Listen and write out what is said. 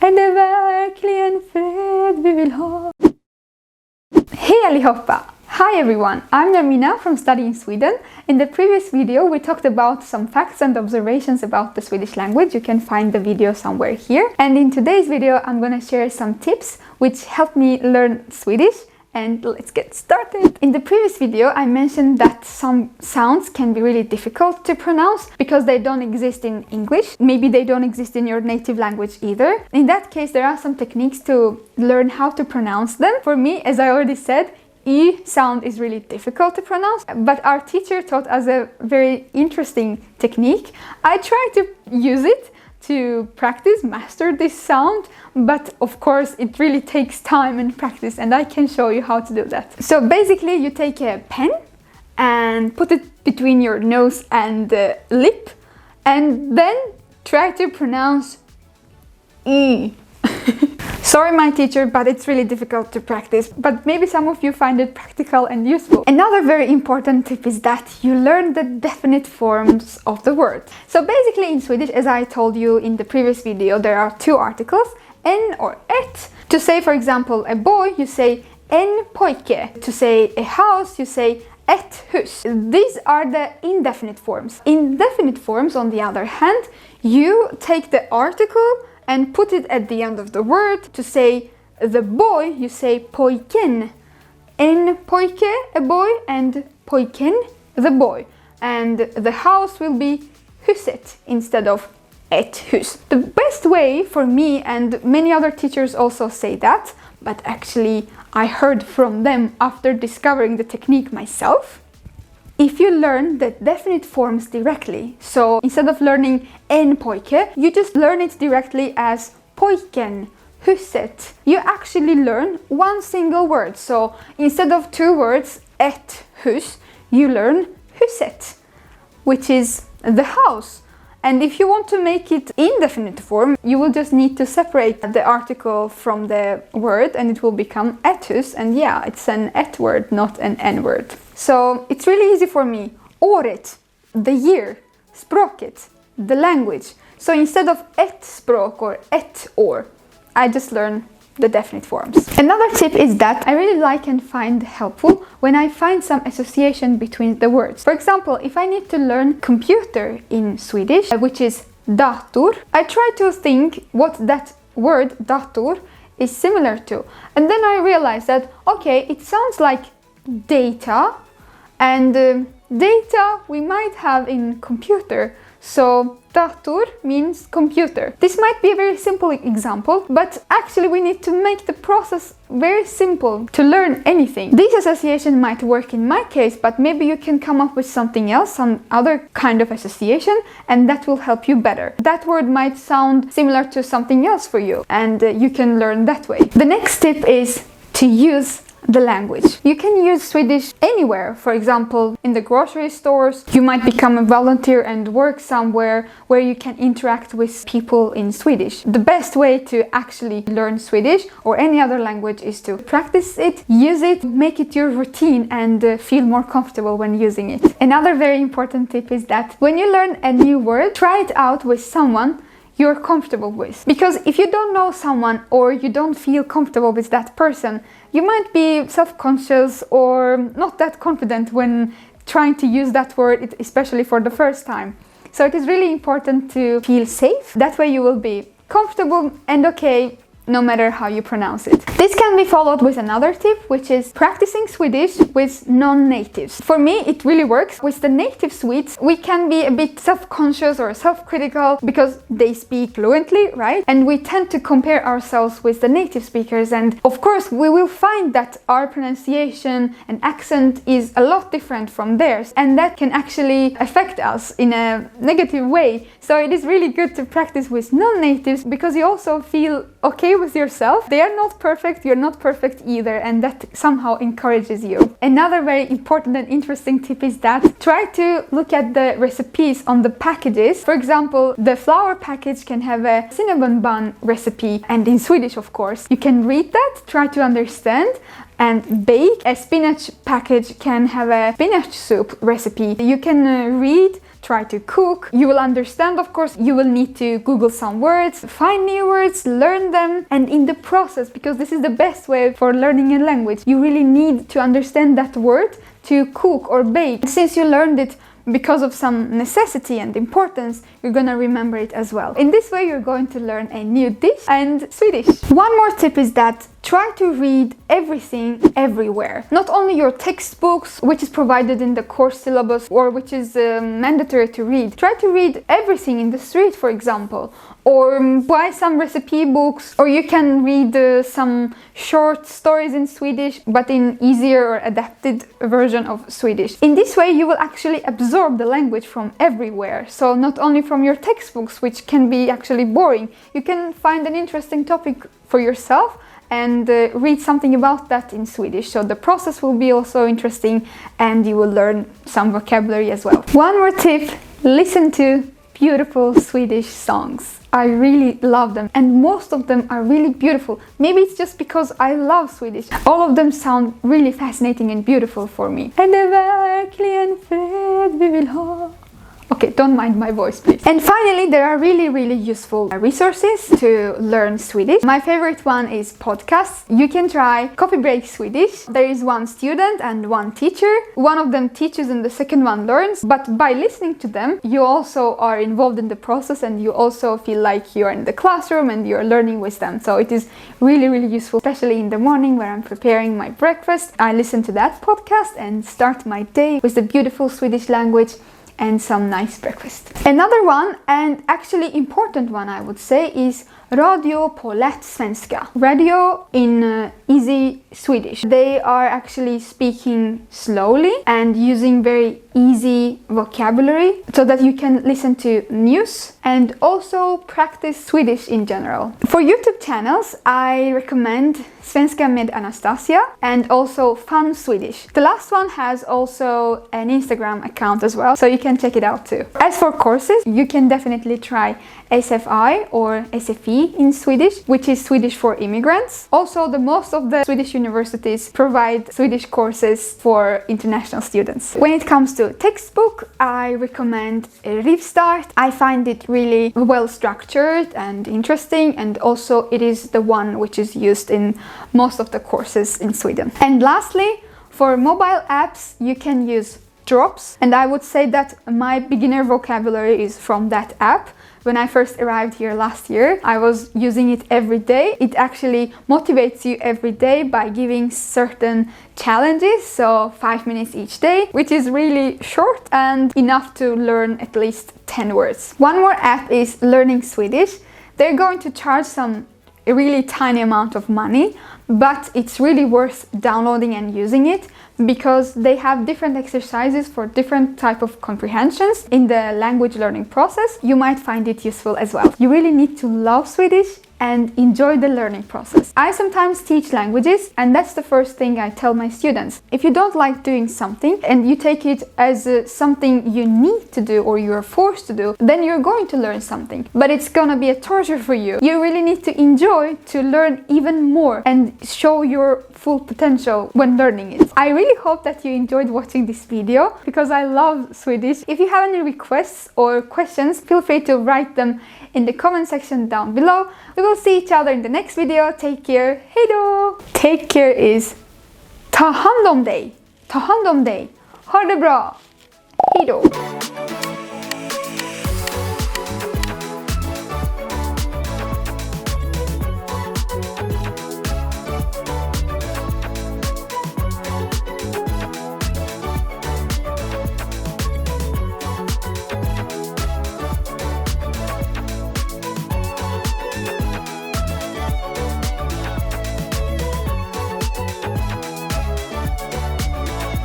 Är det verkligen fred vi vill ha? Hey allihopa! Hi everyone, I'm Narmina from Studying Sweden. In the previous video we talked about some facts and observations about the Swedish language. You can find the video somewhere here. And in today's video I'm gonna share some tips which helped me learn Swedish. And let's get started. In the previous video I mentioned that some sounds can be really difficult to pronounce because they don't exist in English. Maybe they don't exist in your native language either. In that case there are some techniques to learn how to pronounce them. For me, as I already said, E sound is really difficult to pronounce, but our teacher taught us a very interesting technique. I tried to use it to practice, master this sound, but of course it really takes time and practice, and I can show you how to do that. So basically you take a pen and put it between your nose and the lip, and then try to pronounce E. Sorry my teacher, but it's really difficult to practice, but maybe some of you find it practical and useful. Another very important tip is that you learn the definite forms of the word. So basically in Swedish, as I told you in the previous video, there are two articles, en or ett. To say, for example, a boy, you say en pojke. To say a house, you say ett hus. These are the indefinite forms. Indefinite forms, on the other hand, you take the article and put it at the end of the word. To say the boy, you say pojken. En pojke, a boy, and pojken, the boy. And the house will be huset instead of ett hus. The best way for me, and many other teachers also say that, but actually I heard from them after discovering the technique myself. If you learn the definite forms directly, so instead of learning en pojke, you just learn it directly as pojken, huset. You actually learn one single word. So instead of two words, ett hus, you learn huset, which is the house. And if you want to make it indefinite form, you will just need to separate the article from the word and it will become ett hus. And yeah, it's an ett word, not an n word. So it's really easy for me. Året, the year. Språket, the language. So instead of ett språk or ett år, I just learn the definite forms. Another tip is that I really like and find helpful when I find some association between the words. For example, if I need to learn computer in Swedish, which is dator, I try to think what that word dator is similar to. And then I realize that, okay, it sounds like data, and data we might have in computer. So dator means computer. This might be a very simple example, but actually we need to make the process very simple to learn anything. This association might work in my case, but maybe you can come up with something else, some other kind of association, and that will help you better. That word might sound similar to something else for you, and you can learn that way. The next tip is to use the language. You can use Swedish anywhere. For example, in the grocery stores, you might become a volunteer and work somewhere where you can interact with people in Swedish. The best way to actually learn Swedish or any other language is to practice it, use it, make it your routine, and feel more comfortable when using it. Another very important tip is that when you learn a new word, try it out with someone you're comfortable with. Because if you don't know someone or you don't feel comfortable with that person, you might be self-conscious or not that confident when trying to use that word, especially for the first time. So it is really important to feel safe. That way you will be comfortable and okay no matter how you pronounce it. This can be followed with another tip, which is practicing Swedish with non-natives. For me, it really works. With the native Swedes, we can be a bit self-conscious or self-critical because they speak fluently, right? And we tend to compare ourselves with the native speakers, and of course we will find that our pronunciation and accent is a lot different from theirs, and that can actually affect us in a negative way. So it is really good to practice with non-natives because you also feel okay with yourself. They are not perfect, you're not perfect either, and that somehow encourages you. Another very important and interesting tip is that try to look at the recipes on the packages. For example, the flour package can have a cinnamon bun recipe, and in Swedish of course. You can read that, try to understand, and bake. A spinach package can have a spinach soup recipe. You can read, try to cook. You will understand, of course, you will need to Google some words, find new words, learn them, and in the process, because this is the best way for learning a language, you really need to understand that word to cook or bake. Since you learned it because of some necessity and importance, you're gonna remember it as well. In this way, you're going to learn a new dish and Swedish. One more tip is that try to read everything everywhere. Not only your textbooks, which is provided in the course syllabus or which is mandatory to read. Try to read everything in the street, for example, or buy some recipe books, or you can read some short stories in Swedish, but in easier or adapted version of Swedish. In this way, you will actually absorb the language from everywhere. So not only from your textbooks, which can be actually boring, you can find an interesting topic for yourself and read something about that in Swedish. So the process will be also interesting and you will learn some vocabulary as well. One more tip, listen to beautiful Swedish songs. I really love them and most of them are really beautiful. Maybe it's just because I love Swedish. All of them sound really fascinating and beautiful for me. Är det verkligen fred vi vill ha? Okay, don't mind my voice, please. And finally, there are really useful resources to learn Swedish. My favorite one is podcasts. You can try Coffee Break Swedish. There is one student and one teacher. One of them teaches and the second one learns. But by listening to them, you also are involved in the process and you also feel like you're in the classroom and you're learning with them. So it is really useful, especially in the morning where I'm preparing my breakfast. I listen to that podcast and start my day with the beautiful Swedish language and some nice breakfast. Another one, and actually important one I would say, is Radio på lätt svenska. Radio in easy Swedish. They are actually speaking slowly and using very easy vocabulary so that you can listen to news and also practice Swedish in general. For YouTube channels, I recommend Svenska med Anastasia and also Fun Swedish. The last one has also an Instagram account as well, so you can check it out too. As for courses, you can definitely try SFI or SFI in Swedish, which is Swedish for immigrants. Also, most of the Swedish universities provide Swedish courses for international students. When it comes to textbook, I recommend Rivstart. I find it really well structured and interesting, and also it is the one which is used in most of the courses in Sweden. And lastly, for mobile apps, you can use Drops, and I would say that my beginner vocabulary is from that app. When I first arrived here last year, I was using it every day. It actually motivates you every day by giving certain challenges, so 5 minutes each day, which is really short and enough to learn at least 10 words. One more app is Learning Swedish. They're going to charge a really tiny amount of money, but it's really worth downloading and using it because they have different exercises for different type of comprehensions in the language learning process. You might find it useful as well. You really need to love Swedish and enjoy the learning process. I sometimes teach languages and that's the first thing I tell my students. If you don't like doing something and you take it as something you need to do or you're forced to do, then you're going to learn something. But it's gonna be a torture for you. You really need to enjoy to learn even more and show your full potential when learning it. I really hope that you enjoyed watching this video because I love Swedish. If you have any requests or questions, feel free to write them in the comment section down below. We will see each other in the next video. Take care. Hejdå! Take care is ta hand om dig. Ta hand om dig. Ha det bra. Hejdå!